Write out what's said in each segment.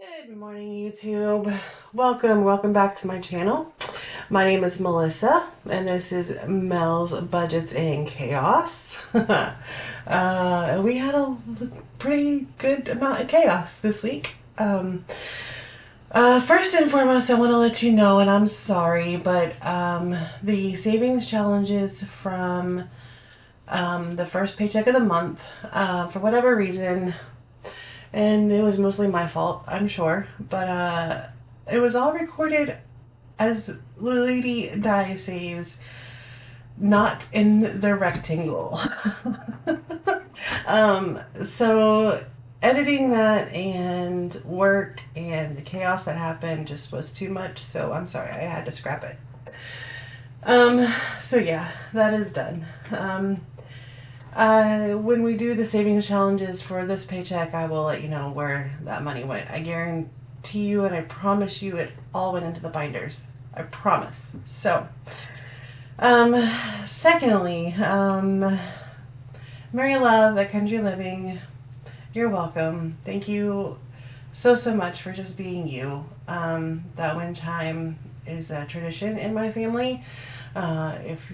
Good morning, YouTube. Welcome back to my channel. My name is Melissa, and this is Mel's Budgets and Chaos. We had a pretty good amount of chaos this week. First and foremost, I want to let you know, and I'm sorry, but the savings challenges from the first paycheck of the month, for whatever reason, and it was mostly my fault, I'm sure. But it was all recorded as LadyDiSaves, not in the rectangle. So editing that and work and the chaos that happened just was too much. So I'm sorry, I had to scrap it. So yeah, that is done. When we do the savings challenges for this paycheck, I will let you know where that money went. I guarantee you and I promise you it all went into the binders. I promise. So, secondly, Mary Love at Country Living, you're welcome. Thank you so much for just being you. That wind chime is a tradition in my family. If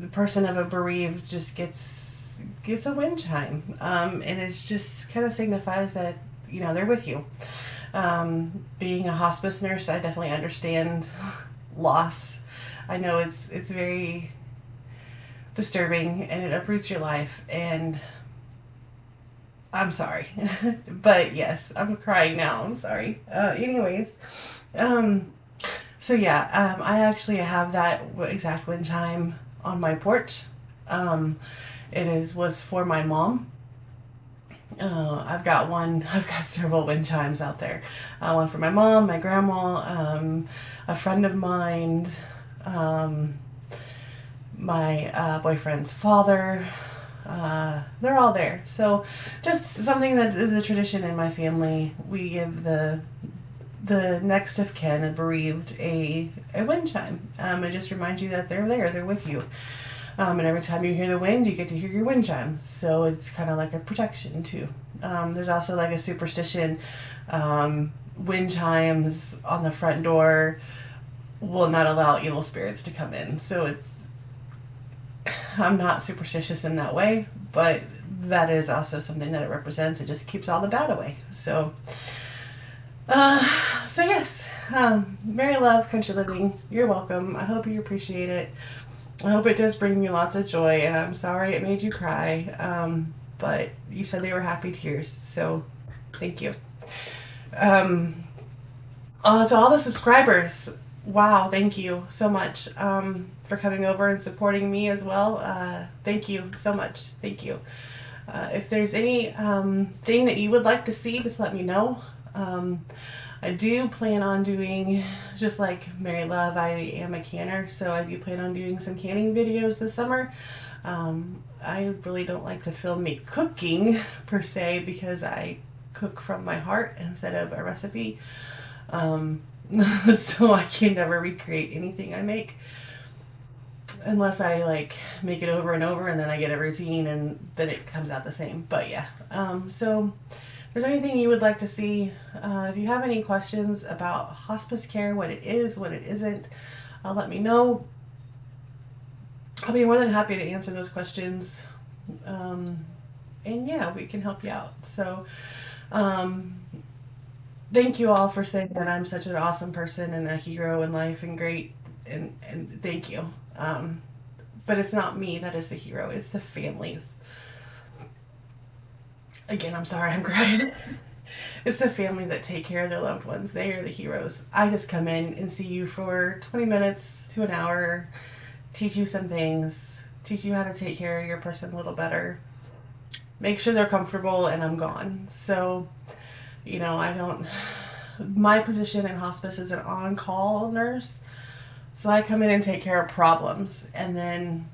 the person of a bereaved just gets a wind chime, and it's just kind of signifies that they're with you. Being a hospice nurse, I definitely understand loss. I know it's very disturbing and it uproots your life, and I'm sorry. But yes, I'm crying now. I'm sorry. Anyways, so yeah, I actually have that exact wind chime on my porch. Was for my mom. I've got several wind chimes out there. One for my mom, my grandma, a friend of mine, my boyfriend's father. They're all there. So just something that is a tradition in my family. We give the next of kin, a bereaved, a wind chime. It just reminds you that they're there, they're with you. And every time you hear the wind, you get to hear your wind chimes. So it's kind of like a protection too. There's also like a superstition. Wind chimes on the front door will not allow evil spirits to come in. So I'm not superstitious in that way, but that is also something that it represents. It just keeps all the bad away. So yes, Mary Love, Country Living, you're welcome. I hope you appreciate it. I hope it does bring you lots of joy, and I'm sorry it made you cry, but you said they were happy tears, so thank you. To all the subscribers, wow, thank you so much for coming over and supporting me as well. Thank you so much. Thank you. If there's any thing that you would like to see, just let me know. I do plan on doing, just like Mary Love, I am a canner, so I do plan on doing some canning videos this summer. I really don't like to film me cooking per se, because I cook from my heart instead of a recipe. So I can never recreate anything I make unless I like make it over and over and then I get a routine and then it comes out the same. But yeah, so if there's anything you would like to see, if you have any questions about hospice care, what it is, what it isn't, let me know. I'll be more than happy to answer those questions. And yeah, we can help you out. So thank you all for saying that I'm such an awesome person and a hero in life and great, and thank you. But it's not me that is the hero, it's the families. Again, I'm sorry, I'm crying. It's the family that take care of their loved ones. They are the heroes. I just come in and see you for 20 minutes to an hour, teach you some things, teach you how to take care of your person a little better, make sure they're comfortable, and I'm gone. So, my position in hospice is an on-call nurse. So I come in and take care of problems, and then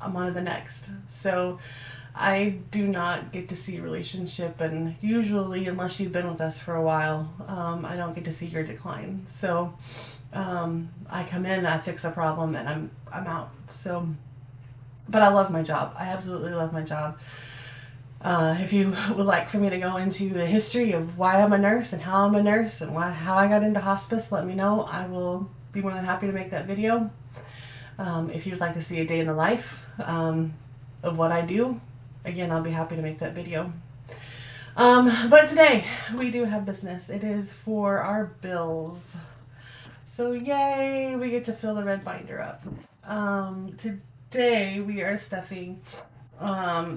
I'm on to the next. So I do not get to see relationship, and usually, unless you've been with us for a while, I don't get to see your decline. So I come in, I fix a problem, and I'm out. So, but I love my job. I absolutely love my job. If you would like for me to go into the history of why I'm a nurse and how I'm a nurse and how I got into hospice, let me know. I will be more than happy to make that video. If you'd like to see a day in the life of what I do, again, I'll be happy to make that video. But today we do have business. It is for our bills. So yay, we get to fill the red binder up. Today we are stuffing.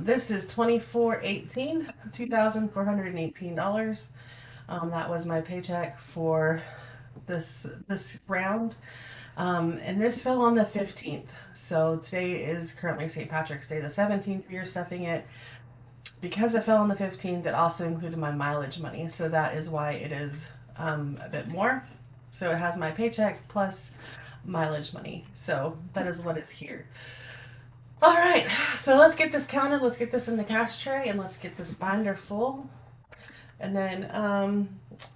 This is $24.18, $2,418. That was my paycheck for this round. And this fell on the 15th. So today is currently St. Patrick's Day, the 17th. We are stuffing it. Because it fell on the 15th, it also included my mileage money. So that is why it is a bit more. So it has my paycheck plus mileage money. So that is what is here. All right, so let's get this counted. Let's get this in the cash tray and let's get this binder full. And then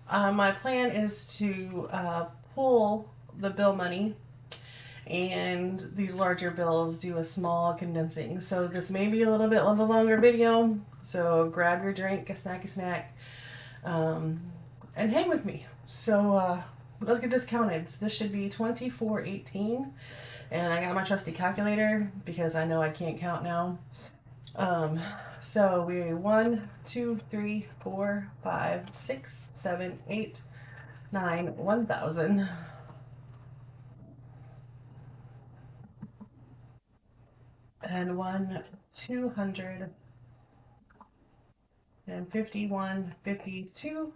my plan is to pull the bill money and these larger bills, do a small condensing. So this may be a little bit of a longer video. So grab your drink, a snacky snack, and hang with me. So let's get this counted. So this should be 24.18. And I got my trusty calculator because I know I can't count now. So we 1, 2, 3, 4, 5, 6, 7, 8, 9, 1,000. And 1, 200. And 51, 52.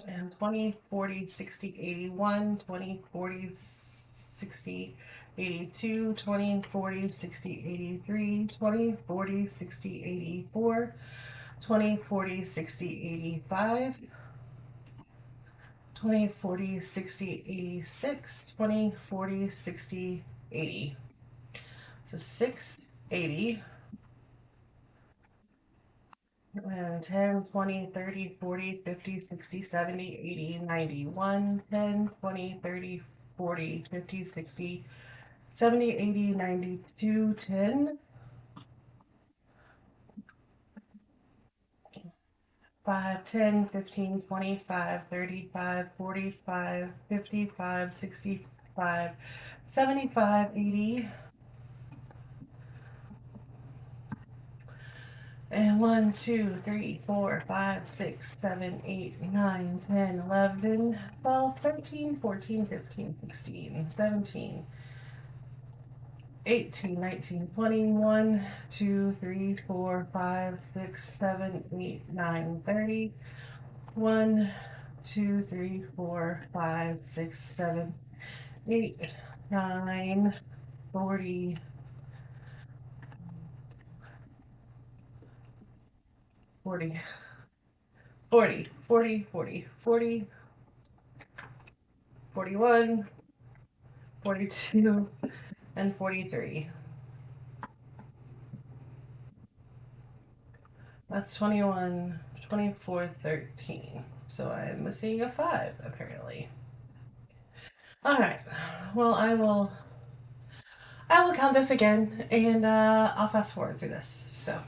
And 20, 40, 60, 81, 20, 40, 60, 82, 20, 40, 60, 83, 20, 40, 60, 84, 20, 40, 60, 85, 20, 40, 60, 86, 20, 40, 60, 80. So 680. And 10, 20, 30, 40, 50, 60, 70, 80, 90, 1, 10, 20, 30, 40, 50, 60, 70, 80, 92, 10, 5, 10, 15, 25, 35, 45, 55, 65, 75, 80. And 1, 2, 3, 4, 5, 6, 7, 8, 9, 10, 11, 12, 13, 14, 15, 16, 17, 18, 19, 20, 1, 2, 3, 4, 5, 6, 7, 8, 9, 30. 1, 2, 3, 4, 5, 6, 7, 8, 9, 40. 40, 40, 40, 40, 40, 41, 42, and 43. That's 21, 24, 13. So I'm missing a 5, apparently. All right. Well, I will count this again, and I'll fast forward through this. So.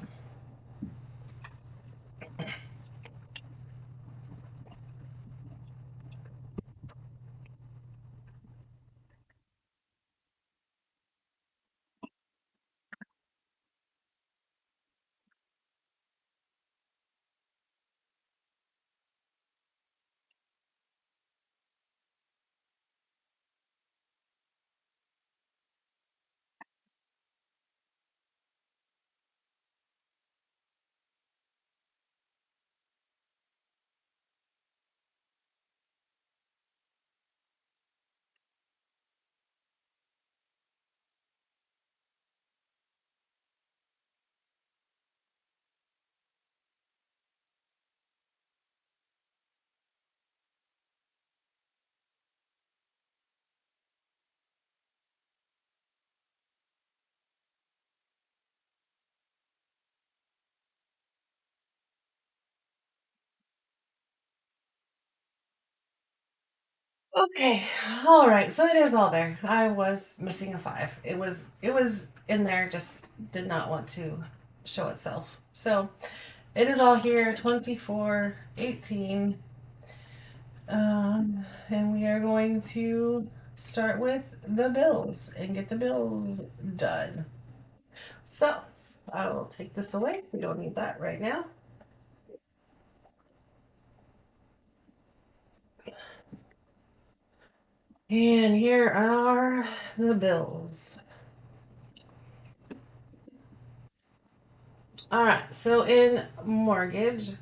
Okay, all right. So it is all there. I was missing a 5. It was in there. Just did not want to show itself. So it is all here, 2418. And we are going to start with the bills and get the bills done. So I will take this away. We don't need that right now. And here are the bills. All right, so in mortgage,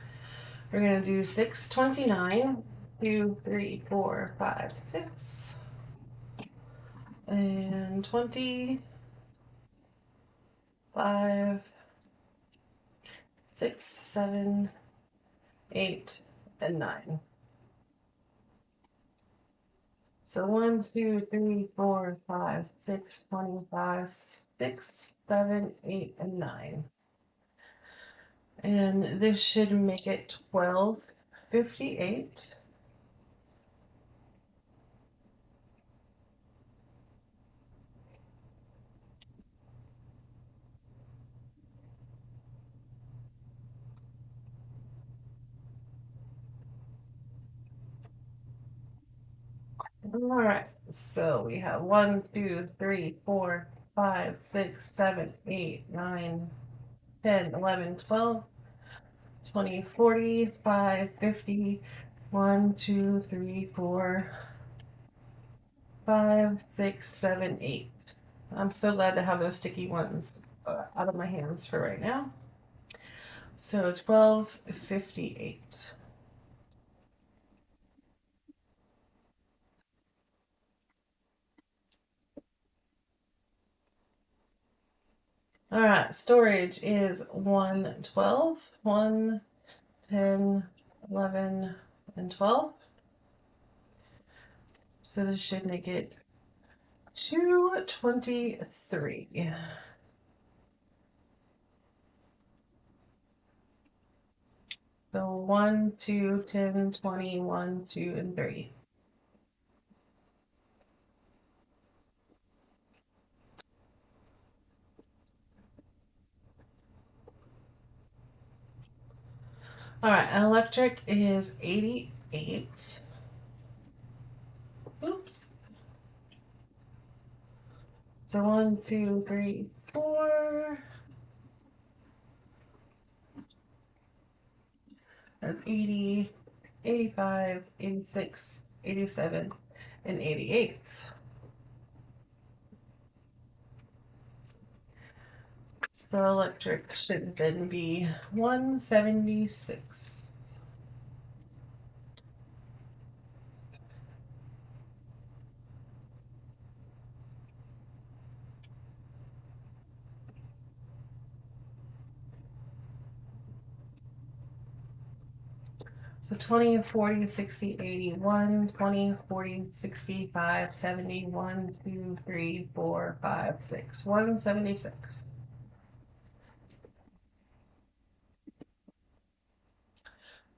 we're gonna do 629, 2, 3, 4, 5, 6, and 20, 5, 6, 7, 8, and 9. So 1, 2, 3, 4, 5, 6, 25, 6, 7, 8, and 9. And this should make it 1258. All right, so we have 1, 2, 3, 4, 5, 6, 7, 8, 9, 10, 11, 12, 20, 40, 5, 50, 1, 2, 3, 4, 5, 6, 7, 8. I'm so glad to have those sticky ones out of my hands for right now. So 1258. All right, storage is 112, 1, 10, 11, and 12. So this should make it 223. So 1, 2, 10, 20, 1, 2, and 3. All right, electric is 88. Oops. So 1, 2, 3, 4. That's 80, 85, 86, 87, and 88. So electric should then be 176. So 20, 40, 60, 81, 20, 40, 65, 70, 1, 2, 3, 4, 5, 6, 176.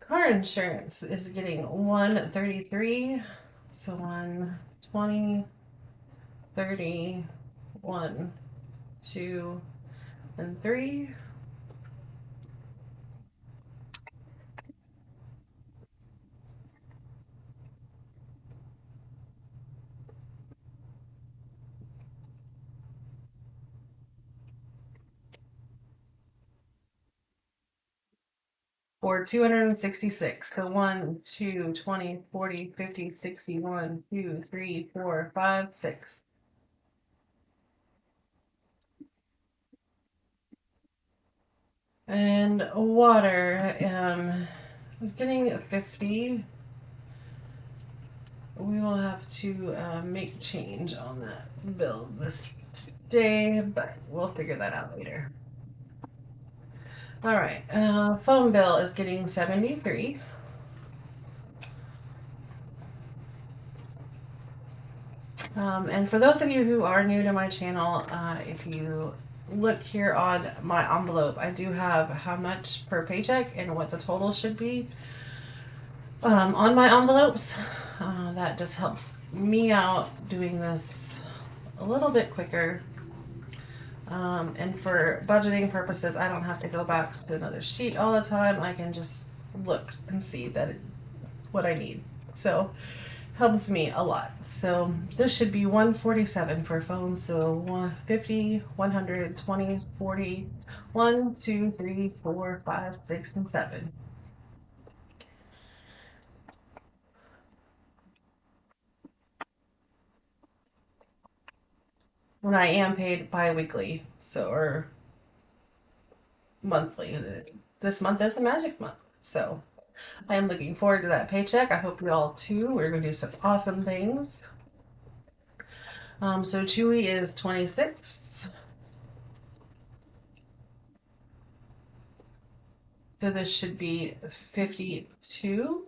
Car insurance is getting 133. So 1, 20, 30, 1, 2, and 3. For 266. So 1, 2, 20, 40, 50, 60, 1, 2, 3, 4, 5, 6. And water is getting 50. We will have to make change on that bill this day, but we'll figure that out later. All right, phone bill is getting 73. And for those of you who are new to my channel, if you look here on my envelope, I do have how much per paycheck and what the total should be on my envelopes. That just helps me out doing this a little bit quicker. And for budgeting purposes, I don't have to go back to another sheet all the time. I can just look and see that what I need. So helps me a lot. So this should be 147 for phones. So 150, 100, 20, 40, 1, 2, 3, 4, 5, 6, and 7. And I am paid bi-weekly, so or monthly. This month is a magic month. So I am looking forward to that paycheck. I hope you all too. We're gonna do some awesome things. So Chewy is 26. So this should be 52.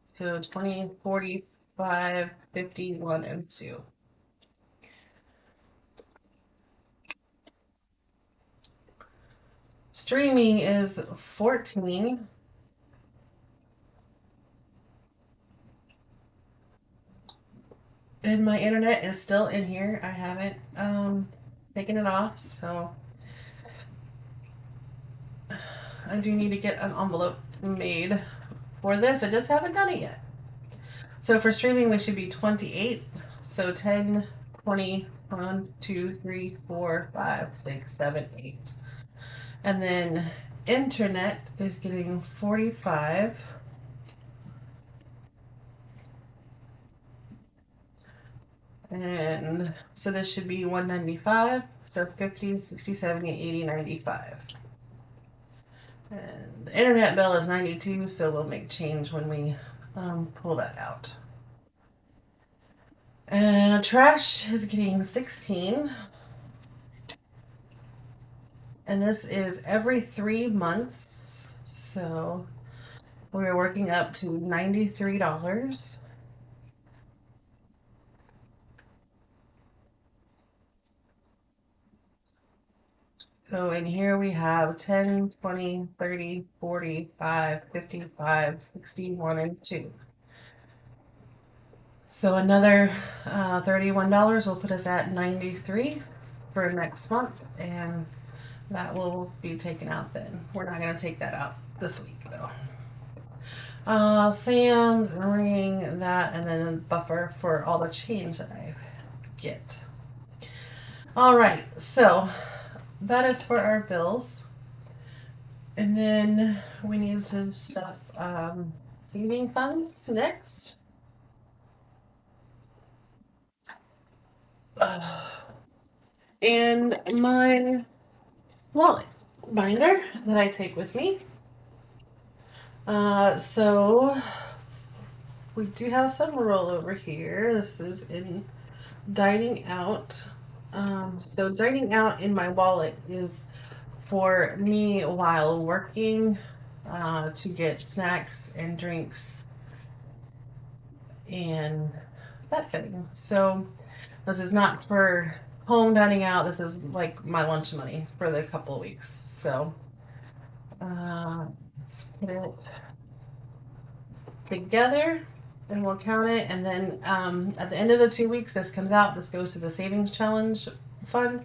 So 20, 45, 51, and 2. Streaming is 14. And my internet is still in here. I haven't taken it off, so I do need to get an envelope made for this. I just haven't done it yet. So for streaming, we should be 28. So 10, 20, 1, 2, 3, 4, 5, 6, 7, 8. And then internet is getting 45. And so this should be 195. So 50, 60, 70, 80, 95. And the internet bill is 92, so we'll make change when we pull that out. And trash is getting 16. And this is every 3 months. So we're working up to $93. So in here we have 10, 20, 30, 45, 55, 61, and 2. So another $31 will put us at 93 for next month, and that will be taken out then. We're not going to take that out this week though. Sam's, ring, that, and then a buffer for all the change that I get. All right, so that is for our bills. And then we need to stuff saving funds next. And my wallet binder that I take with me. So we do have some rollover here. This is in dining out. So dining out in my wallet is for me while working to get snacks and drinks and that thing. So this is not for home dining out. This is like my lunch money for the couple of weeks. So let's put it together and we'll count it. And then at the end of the 2 weeks, this comes out. This goes to the savings challenge fund.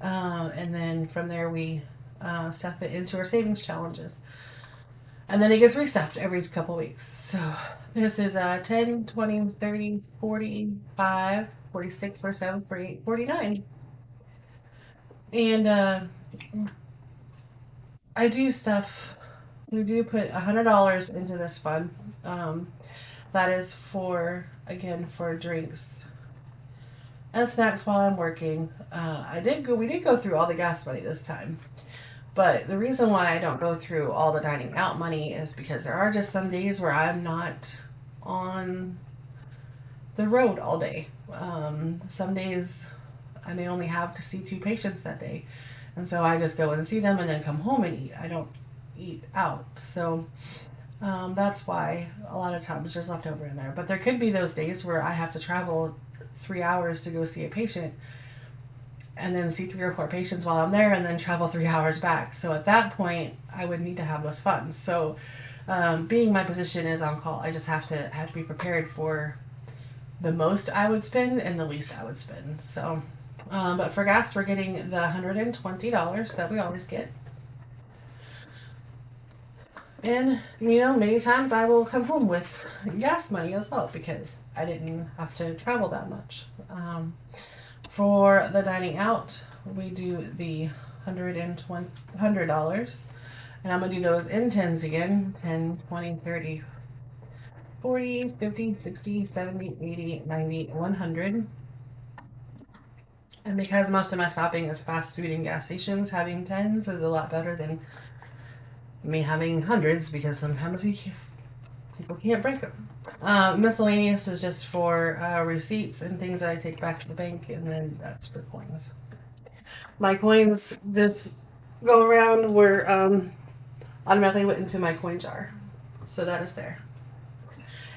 And then from there, we stuff it into our savings challenges. And then it gets restuffed every couple weeks. So this is 10, 20, 30, 45, 46, 47, 48, 49. And I do stuff, we do put $100 into this fund. That is for, again, for drinks and snacks while I'm working. We did go through all the gas money this time. But the reason why I don't go through all the dining out money is because there are just some days where I'm not on the road all day. Some days I may only have to see 2 patients that day. And so I just go and see them and then come home and eat. I don't eat out. So that's why a lot of times there's leftover in there. But there could be those days where I have to travel 3 hours to go see a patient and then see 3 or 4 patients while I'm there and then travel 3 hours back. So at that point, I would need to have those funds. So being my position is on call, I just have to be prepared for the most I would spend and the least I would spend. So But for gas, we're getting the $120 that we always get. And, many times I will come home with gas money as well because I didn't have to travel that much. For the dining out, we do the $100. And I'm going to do those in tens again. 10, 20, 30, 40, 50, 60, 70, 80, 90, 100. And because most of my stopping is fast food and gas stations, having tens is a lot better than me having hundreds because sometimes people can't break them. Miscellaneous is just for receipts and things that I take back to the bank, and then that's for coins. My coins this go around were automatically went into my coin jar, so that is there.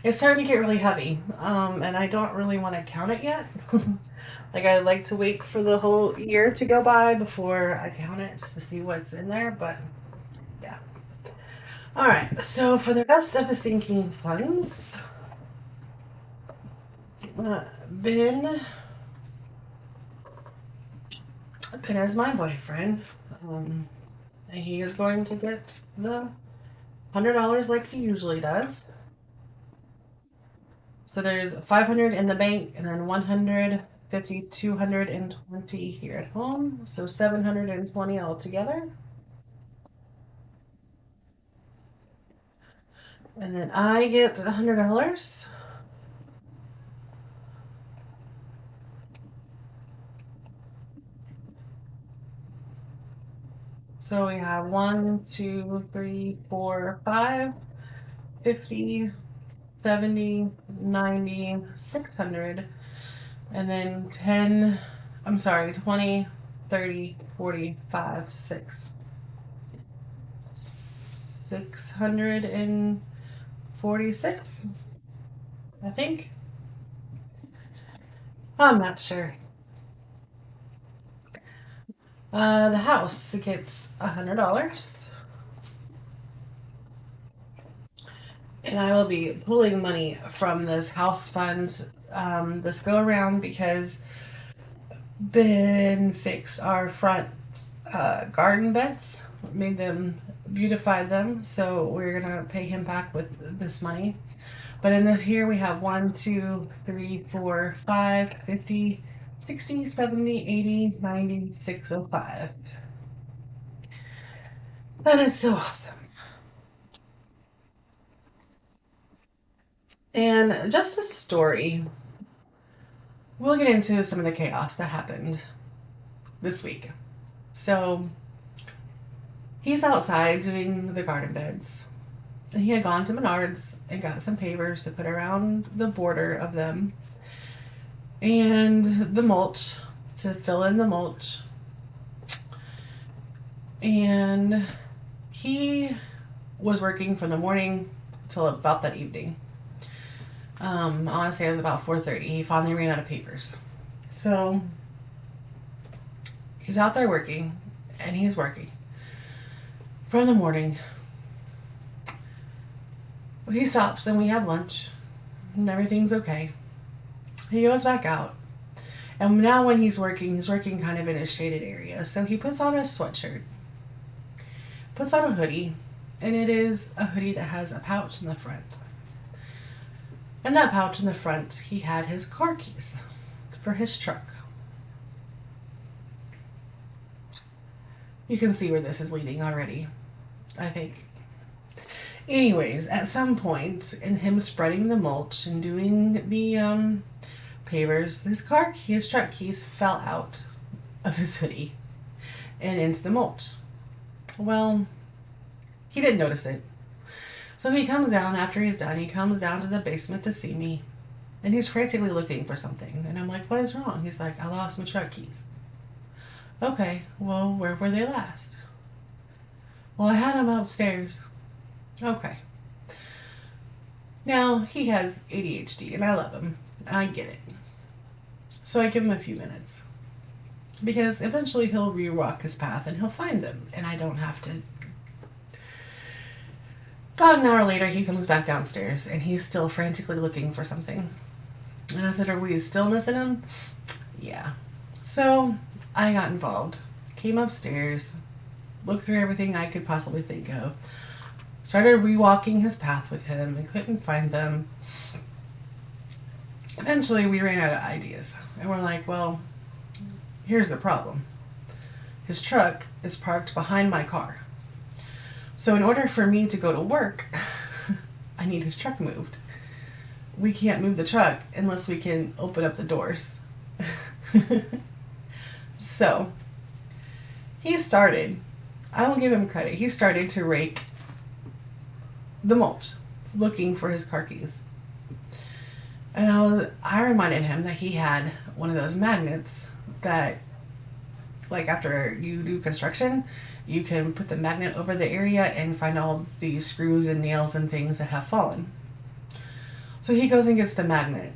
It's starting to get really heavy, and I don't really want to count it yet. Like, I like to wait for the whole year to go by before I count it just to see what's in there, but yeah. All right, so for the rest of the sinking funds, Ben is my boyfriend, and he is going to get the $100 like he usually does. So there's 500 in the bank, and then 150, 220 here at home. So 720 altogether. And then I get $100. So we have 1, 2, 3, 4, 5, 50, 70, 90, 600, and then 20, 30, 45, 6. 646, I think. I'm not sure. The house gets $100. And I will be pulling money from this house fund this go around because Ben fixed our front garden beds, made them, beautified them. So we're gonna pay him back with this money. But in this here we have 1, 2, 3, 4, 5, 50, 60, 70, 80, 90, 605. That is so awesome. And just a story. We'll get into some of the chaos that happened this week. So he's outside doing the garden beds. And he had gone to Menards and got some pavers to put around the border of them. And the mulch, to fill in the mulch. And he was working from the morning till about that evening. I want to say it was about 4:30. He finally ran out of papers. So he's out there working, and he's working from the morning. He stops and we have lunch, and everything's okay. He goes back out, and now when he's working kind of in a shaded area. So he puts on a sweatshirt, puts on a hoodie, and it is a hoodie that has a pouch in the front. In that pouch in the front, he had his car keys for his truck. You can see where this is leading already, I think. Anyways, at some point in him spreading the mulch and doing the pavers, his truck keys fell out of his hoodie and into the mulch. Well, he didn't notice it. So he comes down after he's done. He comes down to the basement to see me. And he's frantically looking for something. And I'm like, what is wrong? He's like, I lost my truck keys. Okay, well, where were they last? Well, I had them upstairs. Okay. Now, he has ADHD, and I love him. I get it. So I give him a few minutes. Because eventually he'll re-walk his path, and he'll find them. And I don't have to. About an hour later, he comes back downstairs, and he's still frantically looking for something. And I said, are we still missing him? Yeah. So I got involved, came upstairs, looked through everything I could possibly think of, started rewalking his path with him and couldn't find them. Eventually we ran out of ideas and we're like, well, here's the problem. His truck is parked behind my car. So in order for me to go to work, I need his truck moved. We can't move the truck unless we can open up the doors. So he started, I will give him credit, he started to rake the mulch looking for his car keys. And I reminded him that he had one of those magnets that, like after you do construction, you can put the magnet over the area and find all the screws and nails and things that have fallen. So he goes and gets the magnet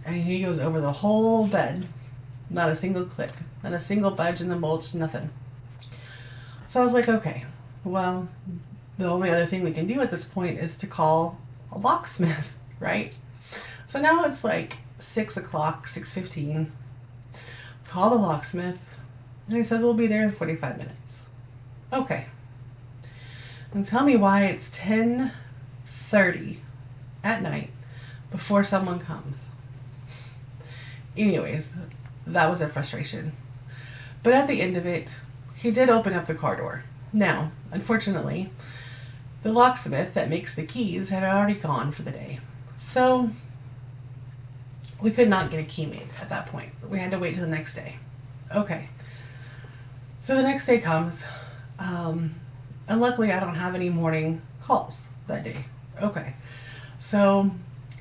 and he goes over the whole bed. Not a single click, not a single budge in the mulch, nothing. So I was like, okay, well, the only other thing we can do at this point is to call a locksmith, right? So now it's like 6 o'clock, 6:15. Call the locksmith, and he says we'll be there in 45 minutes. Okay. And tell me why it's 10:30 at night before someone comes. Anyways, that was a frustration. But at the end of it, he did open up the car door. Now, unfortunately, the locksmith that makes the keys had already gone for the day. So we could not get a key made at that point. We had to wait till the next day. Okay. So the next day comes, and luckily I don't have any morning calls that day. Okay. So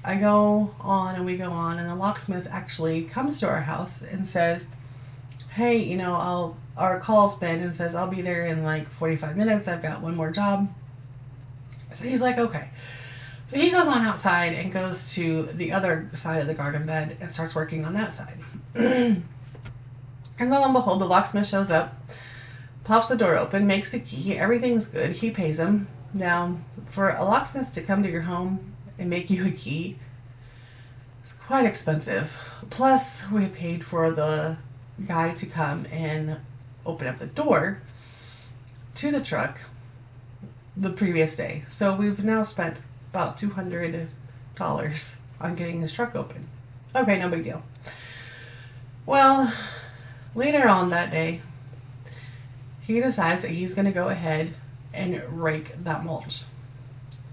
I go on and we go on, and the locksmith actually comes to our house and says, hey, you know, our call's been, and says, I'll be there in like 45 minutes. I've got one more job. So he's like, okay. So he goes on outside and goes to the other side of the garden bed and starts working on that side. And lo and behold, the locksmith shows up, pops the door open, makes the key. Everything's good. He pays him. Now, for a locksmith to come to your home and make you a key, it's quite expensive. Plus, we paid for the guy to come and open up the door to the truck the previous day. So we've now spent about $200 on getting his truck open. Okay, no big deal. Well, later on that day, he decides that he's going to go ahead and rake that mulch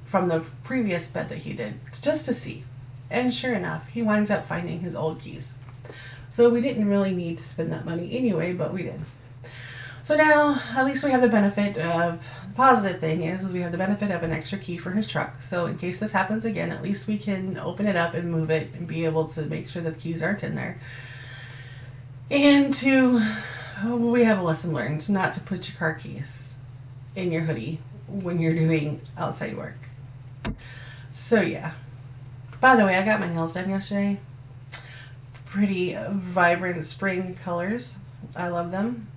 from the previous bed that he did, just to see. And sure enough, he winds up finding his old keys. So we didn't really need to spend that money anyway, but we did. So now, at least we have the benefit of, the positive thing is we have the benefit of an extra key for his truck. So in case this happens again, at least we can open it up and move it and be able to make sure that the keys aren't in there. And we have a lesson learned, not to put your car keys in your hoodie when you're doing outside work. So yeah. By the way, I got my nails done yesterday. Pretty vibrant spring colors. I love them.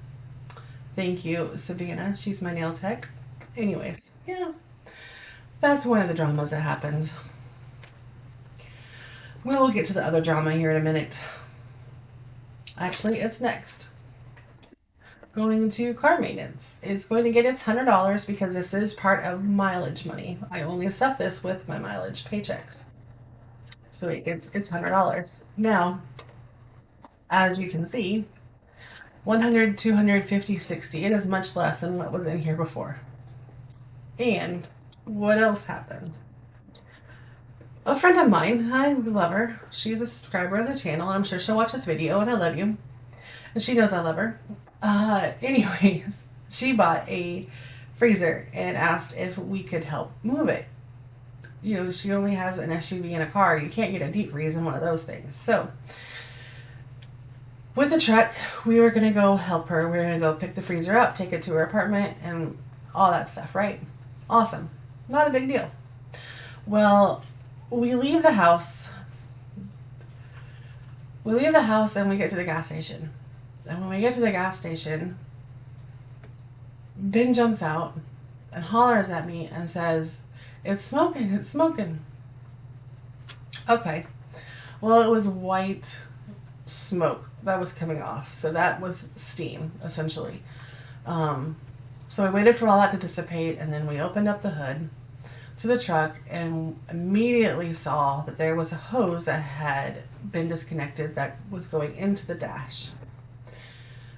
Thank you, Savannah. She's my nail tech. Anyways, yeah. That's one of the dramas that happened. We'll get to the other drama here in a minute. Actually, it's next. Going to car maintenance. It's going to get its $100 because this is part of mileage money. I only stuff this with my mileage paychecks. So it gets its $100. Now, as you can see, 100, 250, 60. It is much less than what was in here before. And what else happened? A friend of mine, I love her. She's a subscriber of the channel. I'm sure she'll watch this video, and I love you. And she knows I love her. Anyways, she bought a freezer and asked if we could help move it. You know, she only has an SUV and a car. You can't get a deep freeze in one of those things. So, with the truck, we were going to go help her. We were going to go pick the freezer up, take it to her apartment, and all that stuff, right? Awesome. Not a big deal. Well, we leave the house. We leave the house and we get to the gas station. And when we get to the gas station, Ben jumps out and hollers at me and says, "It's smoking, it's smoking." Okay. Well, it was white smoke that was coming off. So that was steam, essentially. So we waited for all that to dissipate, and then we opened up the hood to the truck and immediately saw that there was a hose that had been disconnected that was going into the dash.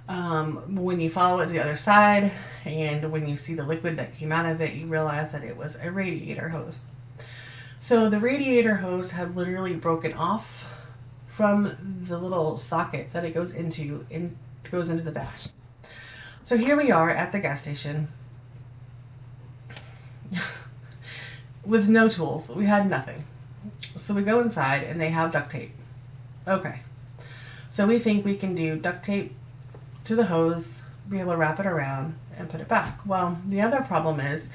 When you follow it to the other side and when you see the liquid that came out of it, you realize that it was a radiator hose. So the radiator hose had literally broken off from the little socket that it goes into the dash. So here we are at the gas station with no tools. We had nothing. So we go inside and they have duct tape. Okay. So we think we can do duct tape to the hose, be able to wrap it around and put it back. Well, the other problem is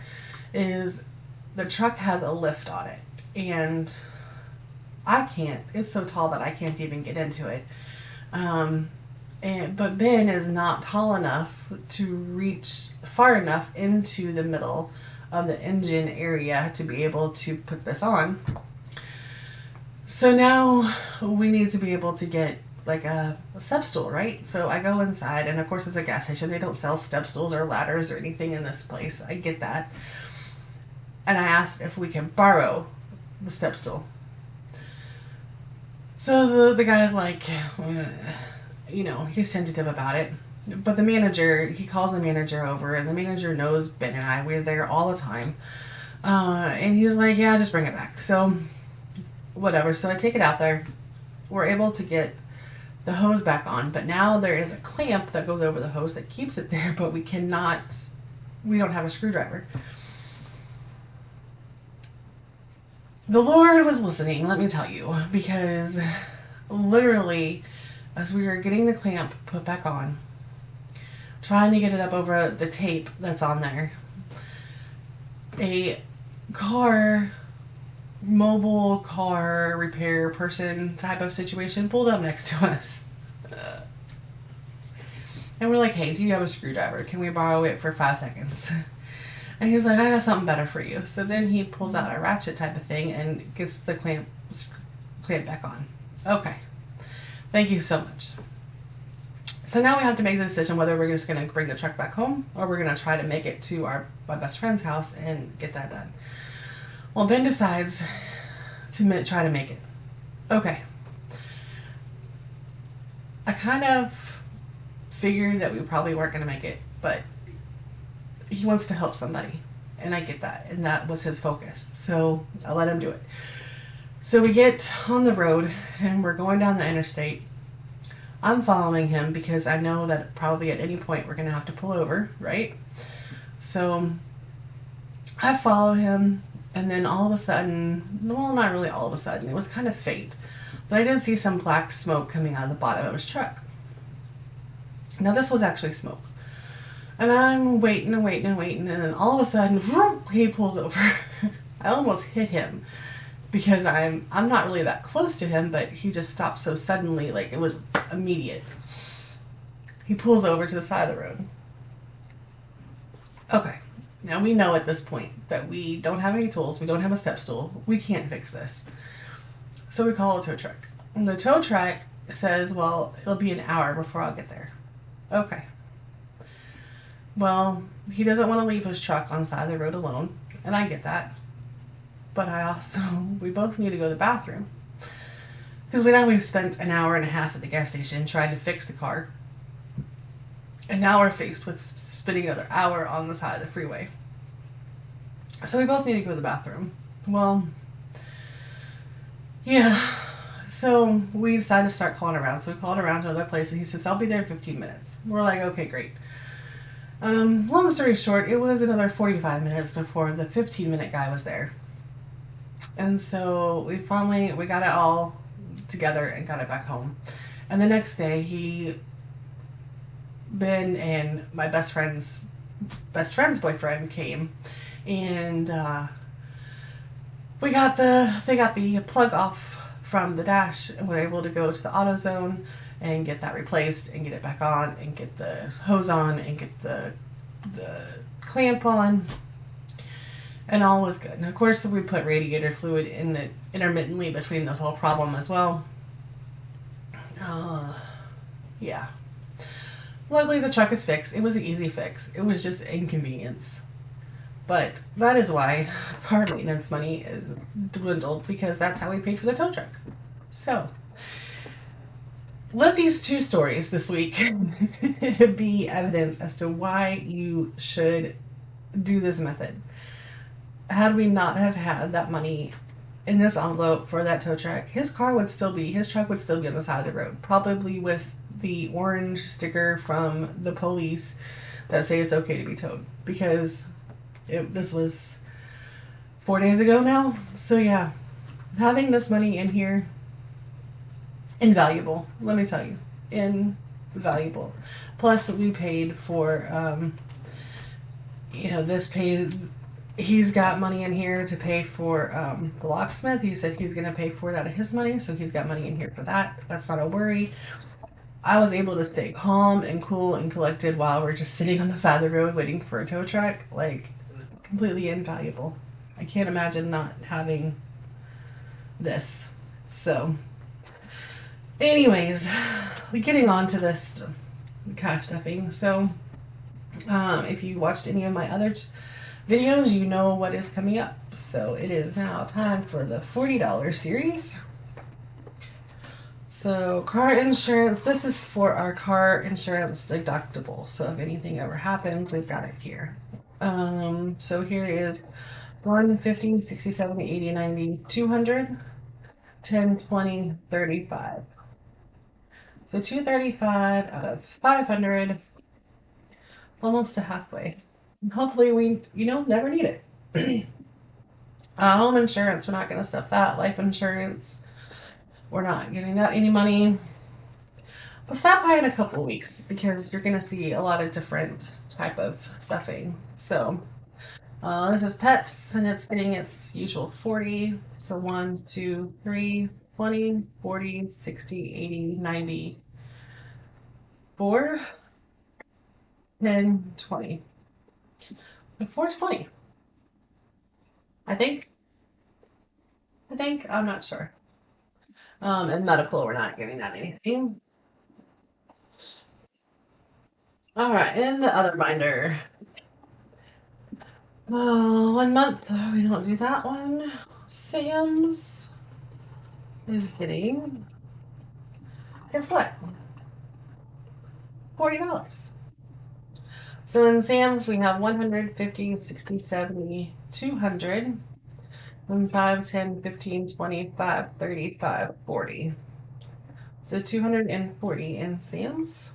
the truck has a lift on it, and I can't. It's so tall that I can't even get into it. But Ben is not tall enough to reach far enough into the middle of the engine area to be able to put this on. So now we need to be able to get like a step stool, right? So I go inside, and of course it's a gas station. They don't sell step stools or ladders or anything in this place. I get that. And I asked if we can borrow the step stool. So the guy's like, he's tentative about it. But the manager, he calls the manager over, and the manager knows Ben and I. We're there all the time. And he's like, yeah, just bring it back. So whatever. So I take it out there. We're able to get the hose back on, but now there is a clamp that goes over the hose that keeps it there, but we don't have a screwdriver. The Lord was listening, let me tell you, because literally as we were getting the clamp put back on, trying to get it up over the tape that's on there, a mobile car repair person type of situation pulled up next to us. And we're like, hey, do you have a screwdriver? Can we borrow it for 5 seconds? And he's like, I got something better for you. So then he pulls out a ratchet type of thing and gets the clamp back on. Okay. Thank you so much. So now we have to make the decision whether we're just going to bring the truck back home or we're going to try to make it to my best friend's house and get that done. Well, Ben decides to try to make it. Okay. I kind of figured that we probably weren't going to make it, but he wants to help somebody, and I get that, and that was his focus. So I let him do it. So we get on the road, and we're going down the interstate. I'm following him because I know that probably at any point we're going to have to pull over, right? So I follow him. And then all of a sudden, well, not really all of a sudden, it was kind of faint, but I did see some black smoke coming out of the bottom of his truck. Now this was actually smoke. And I'm waiting, and then all of a sudden, vroom, he pulls over. I almost hit him because I'm not really that close to him, but he just stopped so suddenly, like it was immediate. He pulls over to the side of the road. Okay. Now we know at this point that we don't have any tools, we don't have a step stool, we can't fix this. So we call a tow truck. And the tow truck says, well, it'll be an hour before I'll get there. Okay. Well, he doesn't want to leave his truck on the side of the road alone, and I get that. But we both need to go to the bathroom. Because we've spent an hour and a half at the gas station trying to fix the car. And now we're faced with spending another hour on the side of the freeway. So we both need to go to the bathroom. Well, yeah. So we decided to start calling around. So we called around to another place, and he says, I'll be there in 15 minutes. We're like, okay, great. Long story short, it was another 45 minutes before the 15-minute guy was there. And so we got it all together and got it back home. And the next day, Ben and my best friend's boyfriend came, and they got the plug off from the dash, and were able to go to the AutoZone and get that replaced and get it back on and get the hose on and get the clamp on, and all was good. And of course we put radiator fluid in it intermittently between this whole problem as well. Yeah. Luckily, the truck is fixed. It was an easy fix. It was just inconvenience. But that is why car maintenance money is dwindled, because that's how we paid for the tow truck. So, let these two stories this week be evidence as to why you should do this method. Had we not have had that money in this envelope for that tow truck, his truck would still be on the side of the road, probably with the orange sticker from the police that say it's okay to be towed, because this was 4 days ago now. So yeah, having this money in here, invaluable. Let me tell you, invaluable. Plus, we paid for, this pays. He's got money in here to pay for the locksmith. He said he's going to pay for it out of his money, so he's got money in here for that. That's not a worry. I was able to stay calm and cool and collected while we're just sitting on the side of the road waiting for a tow truck. Like, completely invaluable. I can't imagine not having this. So, anyways, getting on to this cash stuffing. So, if you watched any of my other videos, you know what is coming up. So, it is now time for the $40 series. So, car insurance. This is for our car insurance deductible. So, if anything ever happens, we've got it here. So here is 1, 50, 60, 70, 80, 90, 200, 10, 20, 35. So 235 out of 500, almost to halfway. And hopefully we, never need it. Home insurance, we're not going to stuff that. Life insurance, we're not giving that any money. But stop by in a couple of weeks, because you're going to see a lot of different type of stuffing. So this is pets, and it's getting its usual 40. So 1, 2, 3, 20, 40, 60, 80, 90, 4, 10, 20. So 420. I think. I'm not sure. And medical, we're not giving that anything. All right, in the other binder. 1 month. We don't do that one. Sam's is getting, guess what? $40. So in Sam's, we have 100, 50, 60, 70, 200, 5, 10, 15, 25, 35, 40. So 240 in Sam's.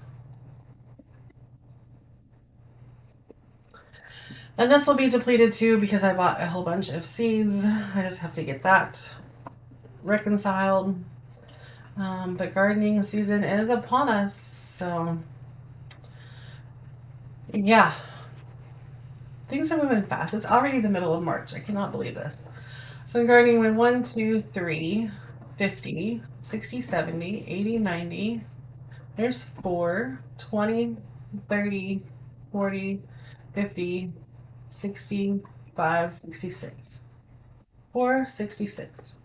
And this will be depleted too, because I bought a whole bunch of seeds. I just have to get that reconciled. But gardening season is upon us. So, yeah. Things are moving fast. It's already the middle of March. I cannot believe this. So in gardening, we're 1, 2, 3, 50, 60, 70, 80, 90. There's 4, 20, 30, 40, 50, 65, 66. 466.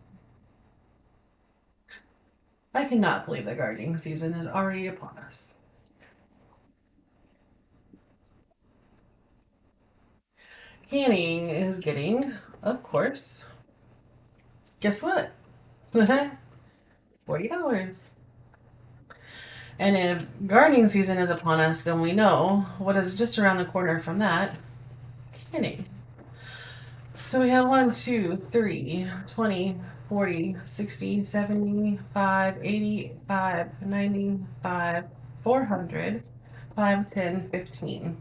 I cannot believe the gardening season is already upon us. Canning is getting, of course, guess what? $40. And if gardening season is upon us, then we know what is just around the corner from that: canning. So we have 1, 2, 3, 20, 40, 60, 75, 85, 95, 400, 5, 10, 15.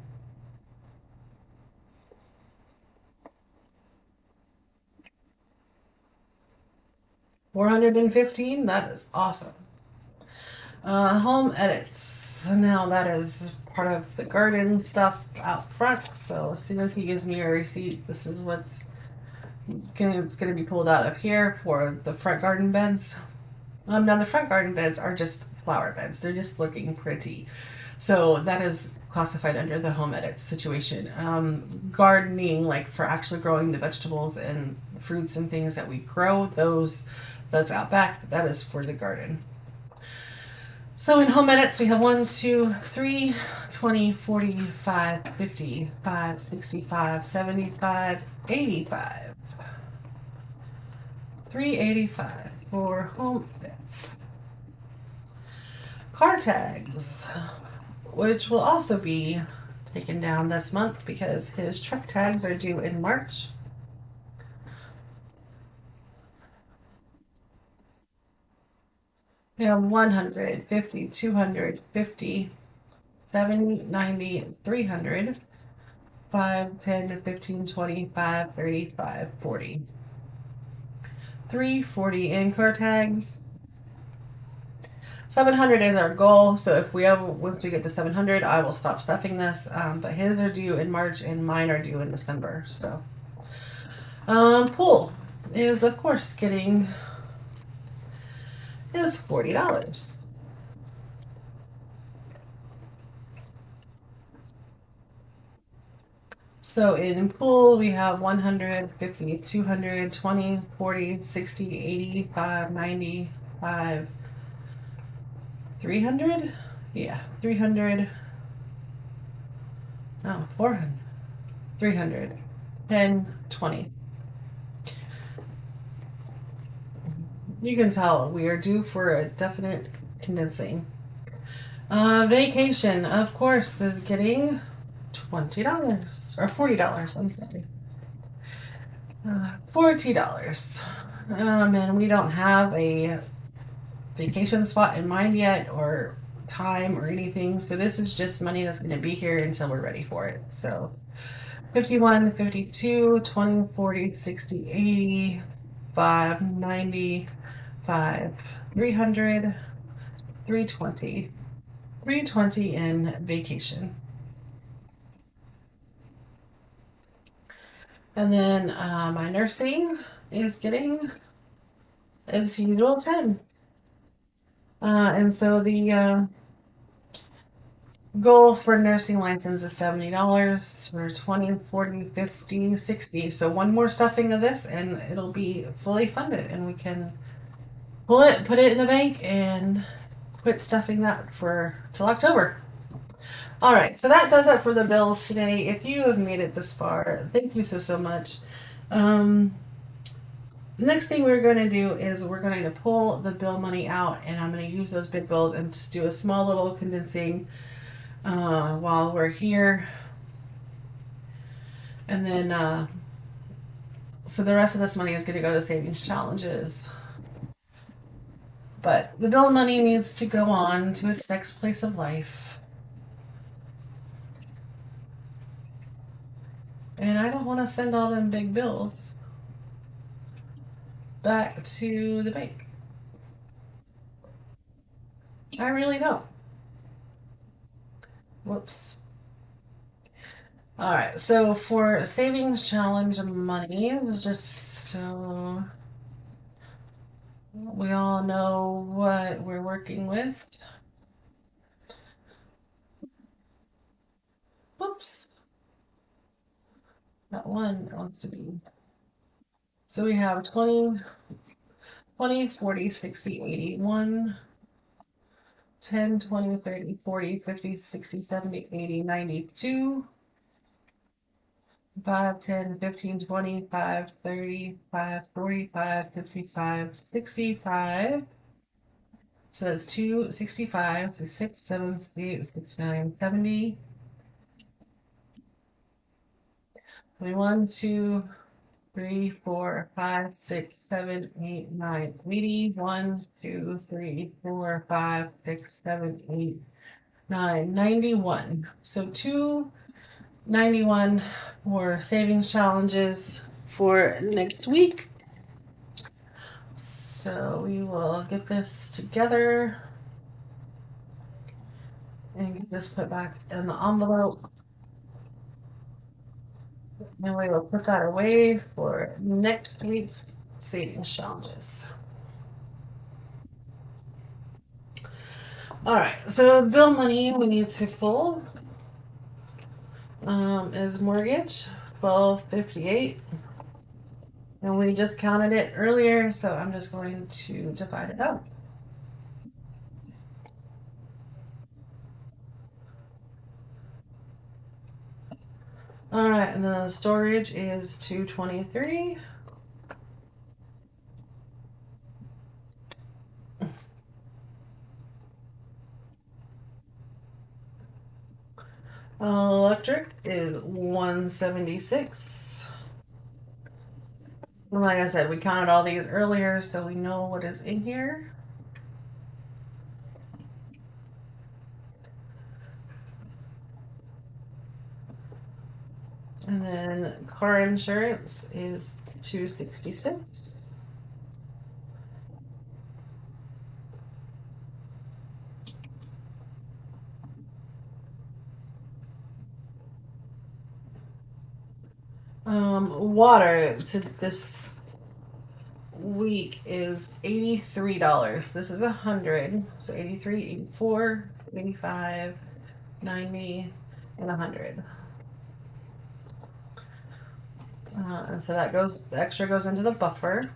$415. That is awesome. Home edits. Now that is part of the garden stuff out front. So as soon as he gives me a receipt, this is what's it's going to be pulled out of here for the front garden beds. Now the front garden beds are just flower beds. They're just looking pretty. So that is classified under the home edits situation. Gardening, like for actually growing the vegetables and fruits and things that we grow, that's out back. That is for the garden. So in home edits, we have 1, 2, 3, 20, 45, 55, 65, 75, 85. 385 for home edits. Car tags, which will also be taken down this month because his truck tags are due in March. We have 100, 50, 200, 50, 70, 90, 300, 5, 10, 15, 25, 35, 40. 340 in car tags. 700 is our goal, so if we ever, once we get to 700, I will stop stuffing this. But his are due in March and mine are due in December. So, pool is of course getting is $40. So in pool we have 100, 50, 200, 20, 40, 60, 85, 95, 300. Yeah, 300. Oh, 400. 300, 10, 20. You can tell we are due for a definite condensing. Vacation, of course, is getting $20 or $40. I'm sorry, $40. And we don't have a vacation spot in mind yet, or time or anything. So this is just money that's going to be here until we're ready for it. So 51, 52, 20, 40, 60, 80, 5, 90, 5, 300, 320. 320 in vacation. And then my nursing is getting its usual 10. And so the goal for nursing license is $70 for 20, 40, 50, 60. So one more stuffing of this and it'll be fully funded and we can pull it, put it in the bank, and quit stuffing that for till October. All right, so that does it for the bills today. If you have made it this far, thank you so much. The next thing we're going to do is we're going to pull the bill money out, and I'm going to use those big bills and just do a small little condensing while we're here. And then, so the rest of this money is going to go to savings challenges. But the bill money needs to go on to its next place of life. And I don't want to send all them big bills back to the bank. I really don't. Whoops. All right, so for savings challenge monies, just so we all know what we're working with. Whoops. That one wants to be. So we have 20, 40, 60, 80, 1, 10, 20, 30, 40, 50, 60, 70, 80, 92, 5, 10, 15, 25, 35, 45, 55, 65. So that's 2, 65, 66, 7, 68, 69, 70. 21, 2, 3, 4, 5, 6, 7, 8, 9, 80. 1, 2, 3, 4, 5, 6, 7, 8, 9, 91. So 291 for savings challenges for next week. So we will get this together and get this put back in the envelope. And we will put that away for next week's savings challenges. All right, so bill money we need to pull is mortgage, $12.58, and we just counted it earlier, so I'm just going to divide it out. All right, and then the storage is $223. Electric is $176. Like I said, we counted all these earlier, so we know what is in here. And then car insurance is $266. Water to this week is $83. This is 100, so 83, 84, 85, 90, and 100. And so that goes, the extra goes into the buffer.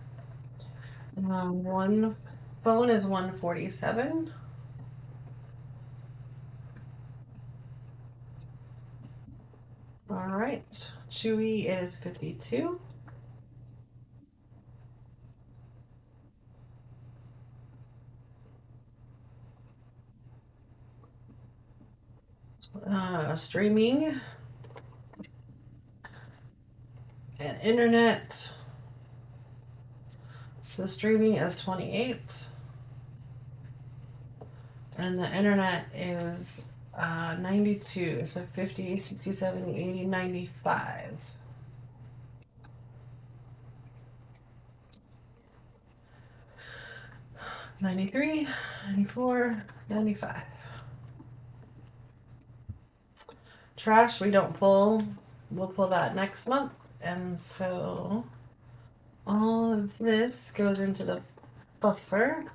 One phone is 147. All right, Chewy is 52. Streaming and internet. So streaming is 28, and the internet is 92. So 50, 60, 70, 80, 95. 93, 94, 95. Trash we don't pull. We'll pull that next month. And so all of this goes into the buffer.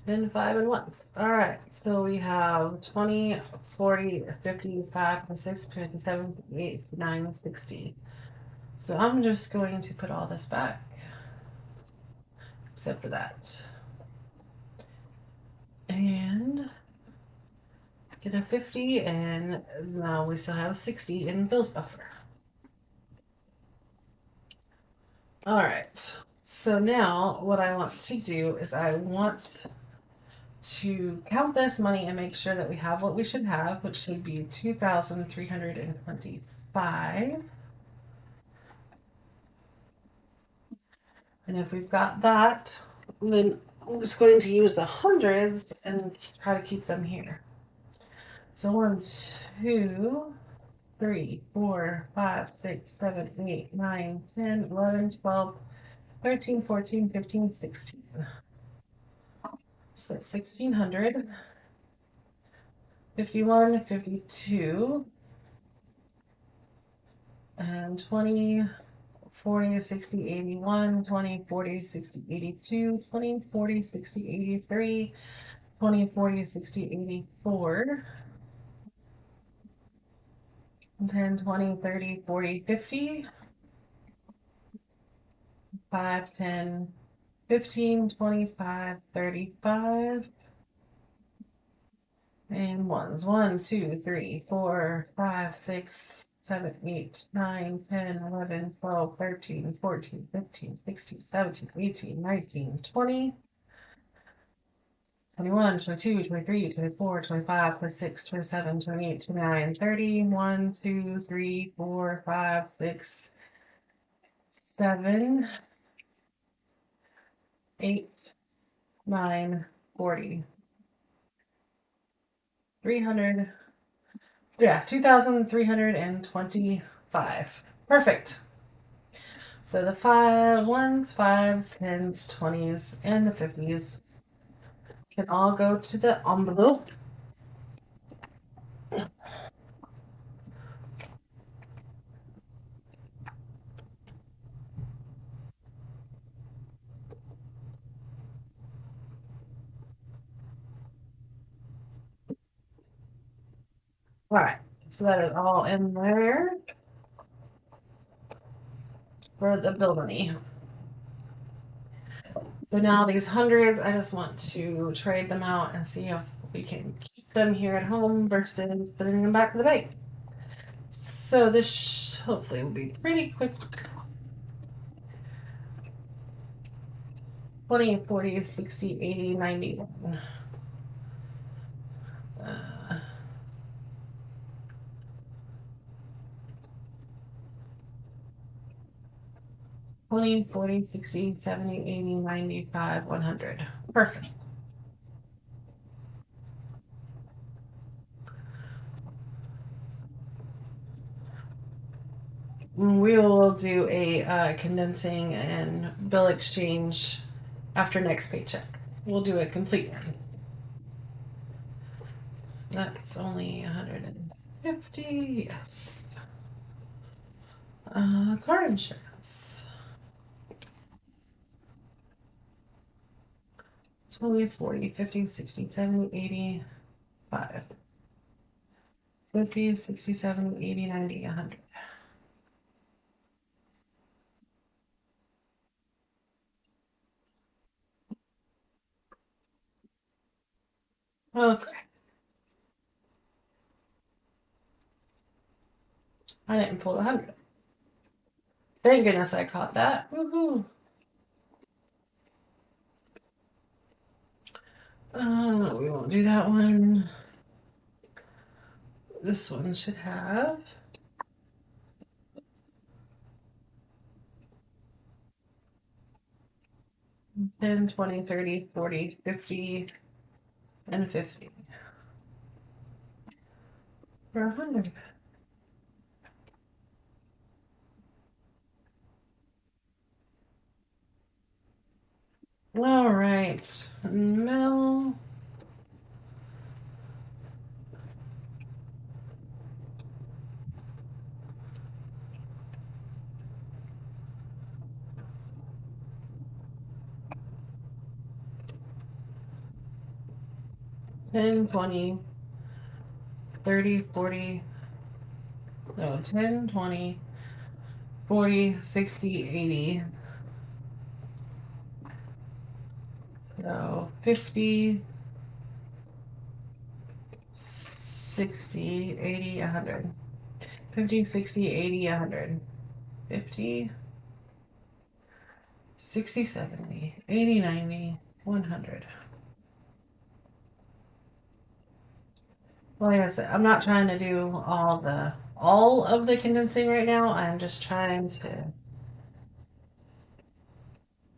And 5 and 1s. All right, so we have 20, 40, 55, 56, 57, 58, 59, 60. So I'm just going to put all this back, except for that. And get a 50, and now we still have 60 in Bill's buffer. All right, so now what I want to do is I want to count this money and make sure that we have what we should have, which should be 2,325. And if we've got that, then I'm just going to use the hundreds and try to keep them here. So 1, 2, 3, 4, 5, 6, 7, 8, 9, 10, 11, 12, 13, 14, 15, 16. So that's 1,600. 51, 52, and 20, 40, 60, 81, 20, 40, 60, 82, 20, 40, 60, 83, 20, 40, 60, 84, 10, 20, 30, 40, 50, 5, 10, 15, 25, 35, and ones. 1, 2, 3, 4, 5, 6, 7, 8, 9, 10, 11, 12, 13, 14, 15, 16, 17, 18, 19, 20, 21, 22, 23, 24, 25, 26, 27, 28, 29, 30, 1, 2, 3, 4, 5, 6, 7, 8, 9, 40. 300. Yeah, 2,325. Perfect. So the 1s, 5s, 10s, 20s, and the 50s can all go to the envelope. All right, so that is all in there for the bill money. So now these hundreds, I just want to trade them out and see if we can keep them here at home versus sending them back to the bank. So this hopefully will be pretty quick. 20, 40, 60, 80, 91. 20, 40, 60, 70, 80, 95, 100. Perfect. We will do a condensing and bill exchange after next paycheck. We'll do a complete one. That's only 150. Yes. Car insurance. 20, 40, 50, 60, 70, 80, 5. 50, 60, 70, 80, 90, 100. Okay. I didn't pull the 100. Thank goodness I caught that. Woohoo. We won't do that one. This one should have 10, 20, 30, 40, 50, and 50 for 100. All right, Mel. Ten, 20, 30, 40, no, 10, 20, 40, 60, 80. So 50, 60, 80, 100. 50, 60, 80, 100. 50, 60, 70, 80, 90, 100. Like I said, I'm not trying to do all of the condensing right now. I'm just trying to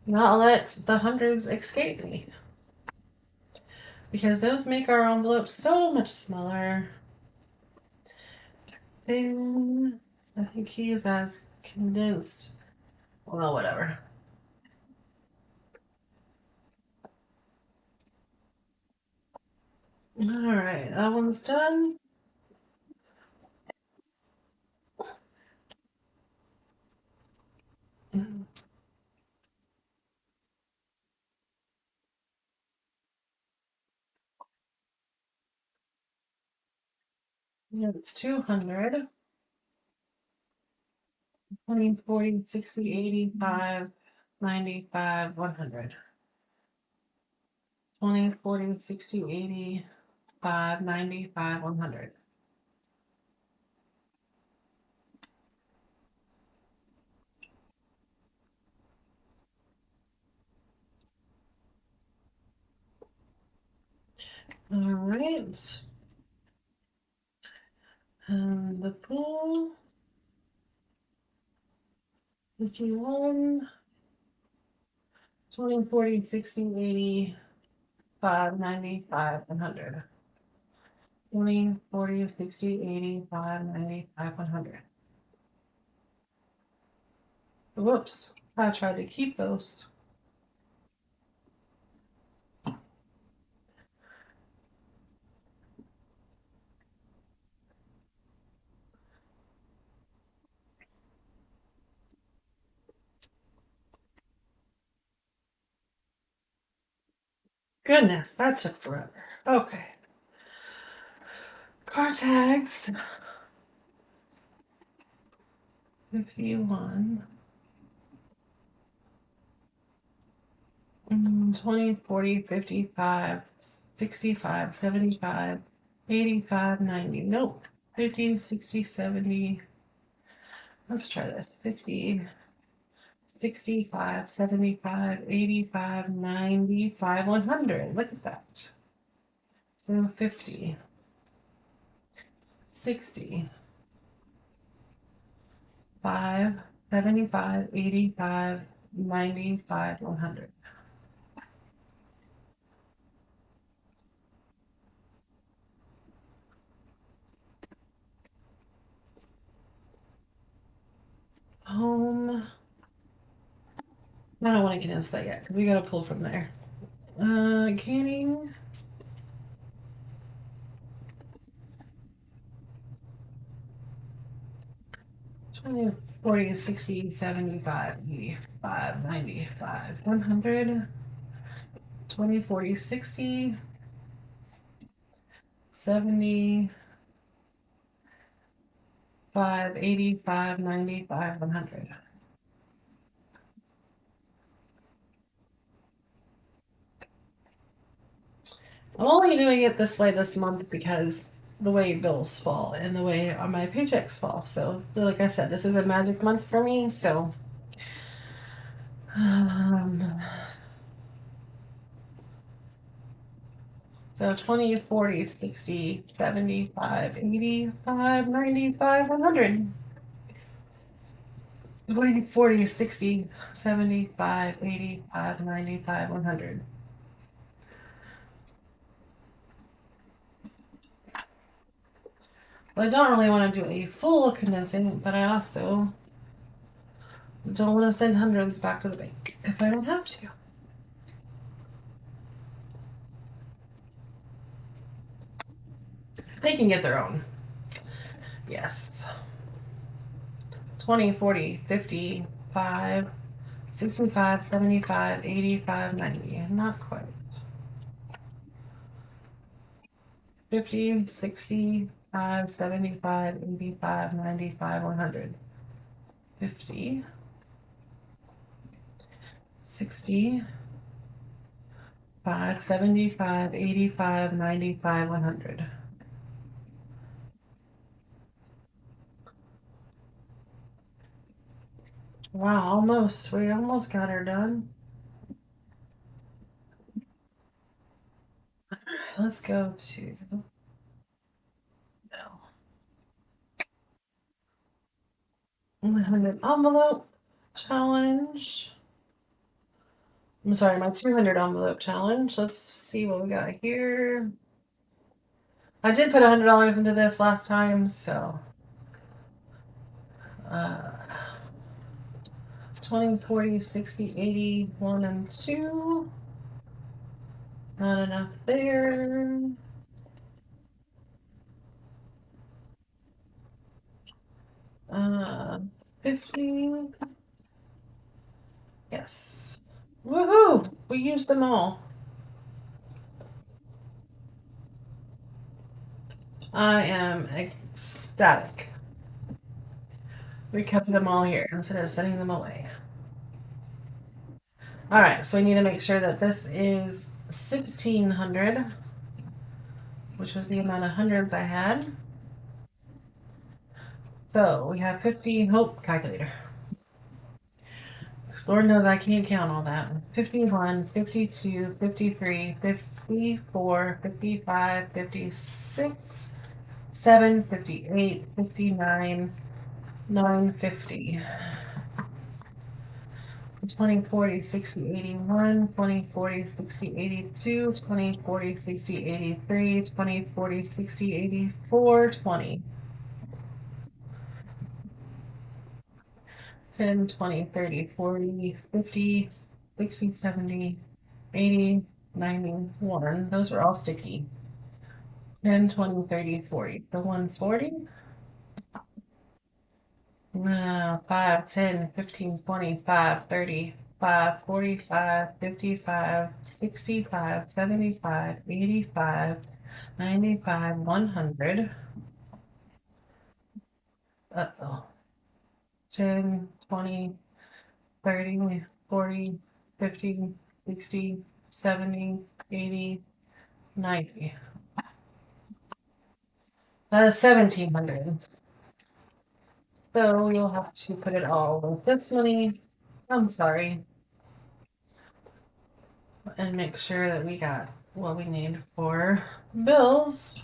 not let the hundreds escape me. Because those make our envelopes so much smaller. Then I think he is as condensed. Well, whatever. Alright, that one's done. Yeah, it's 200. 20, 40, 60, 85, 95, 100. 20, 40, 60, 85, 95, 100. Alright. And the pool. 51. 20, 40, 60, 85, 95, 100. 20, 40, 60, 85, 95, 100. Whoops. I tried to keep those. Goodness, that took forever. Okay. Car tags. 51. 20, 40, 55, 65, 75, 85, 90. Nope. 50, 60, 70. Let's try this. 50, 65, 75, 85, 95, 100. Look at that. So 50, 60, 5, 75, 85, 95, 100. Home. I don't want to get into that yet because we got to pull from there. Canning. 20, 40, 60, 75, 85, 95, 100. 20, 40, 60, 75, 85, 95, 100. I'm only doing it this way this month because the way bills fall and the way my paychecks fall. So, like I said, this is a magic month for me. So, um, so 20, 40, 60, 75, 85, 95, 100. 20, 40, 60, 75, 85, 95, 100. Well, I don't really want to do a full condensing, but I also don't want to send hundreds back to the bank if I don't have to. They can get their own. Yes. 20, 40, 50, 5, 65, 75, 85, 90. Not quite. 50, 60, 5, 75, 85, 95, 100. 50, 60, 5, 75, 85, 95, 100. Wow, almost. We almost got her done. Let's go to no. 100 envelope challenge. I'm sorry, my 200 envelope challenge. Let's see what we got here. I did put $100 into this last time, so uh, 20, 40, 60, 80, 1 and 2. Not enough there. 50. Yes. Woohoo! We used them all. I am ecstatic. We kept them all here instead of sending them away. All right, so we need to make sure that this is 1,600, which was the amount of hundreds I had. So we have 50, hope calculator. Because Lord knows I can't count all that. 51, 52, 53, 54, 55, 56, 7, 58, 59, 950. 20, 40, 60, 81, 20, 40, 60, 82, 20, 40, 60, 83, 20, 40, 60, 84, 20. 10, 20, 30, 40, 50, 60, 70, 80, 90, 1. Those were all sticky. 10, 20, 30, 40. The 140. 5, 10, 15, 25, 30, 5, 45, 55, 65, 75, 85, 95, 100. Uh-oh. 10, 20, 30, 40, 50, 60, 70, 80, 90. That is 1,700. So you'll have to put it all with this money. I'm sorry. And make sure that we got what we need for bills.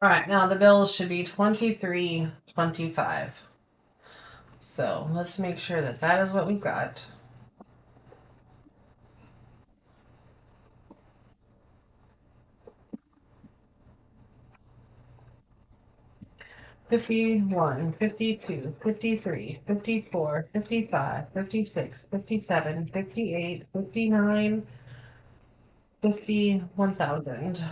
All right, now the bills should be 23.25. So let's make sure that that is what we've got. $51, $52, $53, $54, $55, $56, $57, $58, $59, $51,000.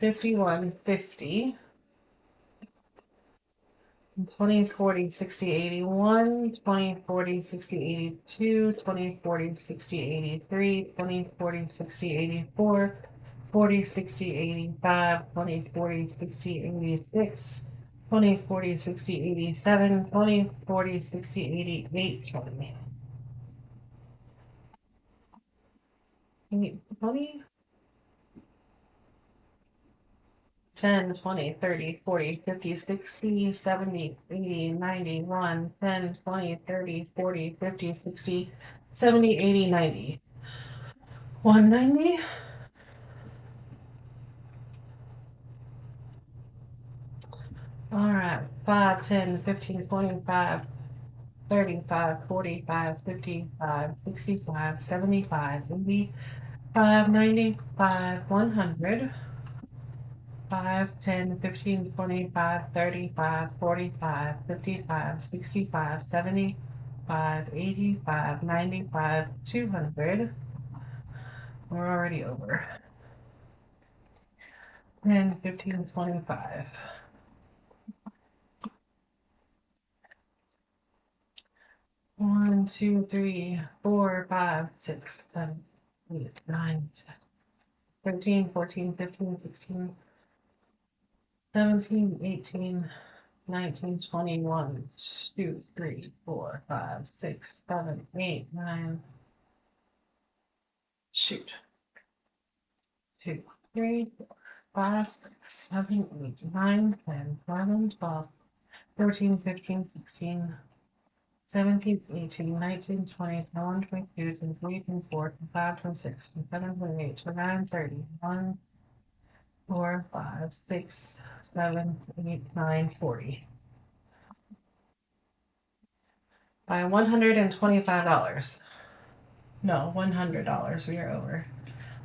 51.50. 20, 40, 60, 81, 20, 40, 60, 82, 20, 40, 60, 83, 20, 40, 60, 84, 40, 60, 85, 20, 40, 60, 86, 20, 40, 60, 87, 20, 40, 60, 88, 20. 20, 10, 20, 30, 40, 50, 60, 70, 80, 90, 1, 10, 20, 30, 40, 50, 60, 70, 80, 90. 190. All right. 5, 10, 15, 25, 35, 45, 55, 65, 75, 85, 95, 100. 5, 10, 15, 25, 35, 45, 55, 65, 75, 85, 95, 200. We're already over. 10, 15, 25. 1, 2, 3, 4, 5, 6, 7, 8, 9, 10, 13, 14, 15, 16, 17, 18, 19, 21, 2, 3, 4, 5, 6, 7, 8, 9. Shoot. 2, 3, 4, 5, 6, 7, 8, 9, 10, 11, 12, 13, 15, 16, 17, 18, 19, 20, 21, 22, 23, 24, 25, 26, 27, 28, 29, 30, 1, 4, 5, 6, 7, 8, 9, 40. By $125. No, $100. We are over.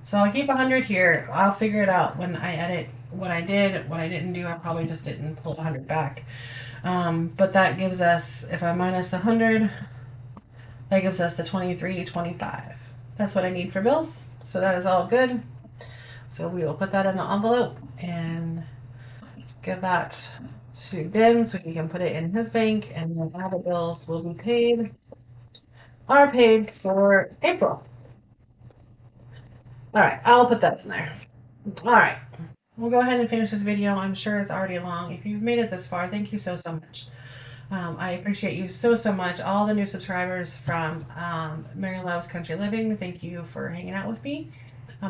So I'll keep 100 here. I'll figure it out when I edit what I did, what I didn't do. I probably just didn't pull 100 back. But that gives us, if I minus 100, that gives us the 23.25. That's what I need for bills. So that is all good. So we will put that in the envelope and give that to Ben so he can put it in his bank, and then all the bills will be paid, are paid for April. All right, I'll put that in there. All right, we'll go ahead and finish this video. I'm sure it's already long. If you've made it this far, thank you so much. I appreciate you so much. All the new subscribers from Mary Loves Country Living, thank you for hanging out with me.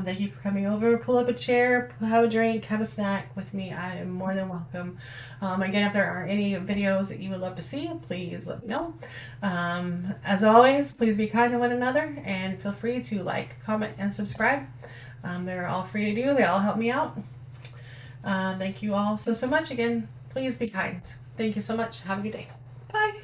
Thank you for coming over. Pull up a chair, have a drink, have a snack with me. I am more than welcome. Again, if there are any videos that you would love to see, please let me know. As always, please be kind to one another and feel free to like, comment, and subscribe. They're all free to do. They all help me out. Thank you all so much again. Please be kind. Thank you so much. Have a good day. Bye.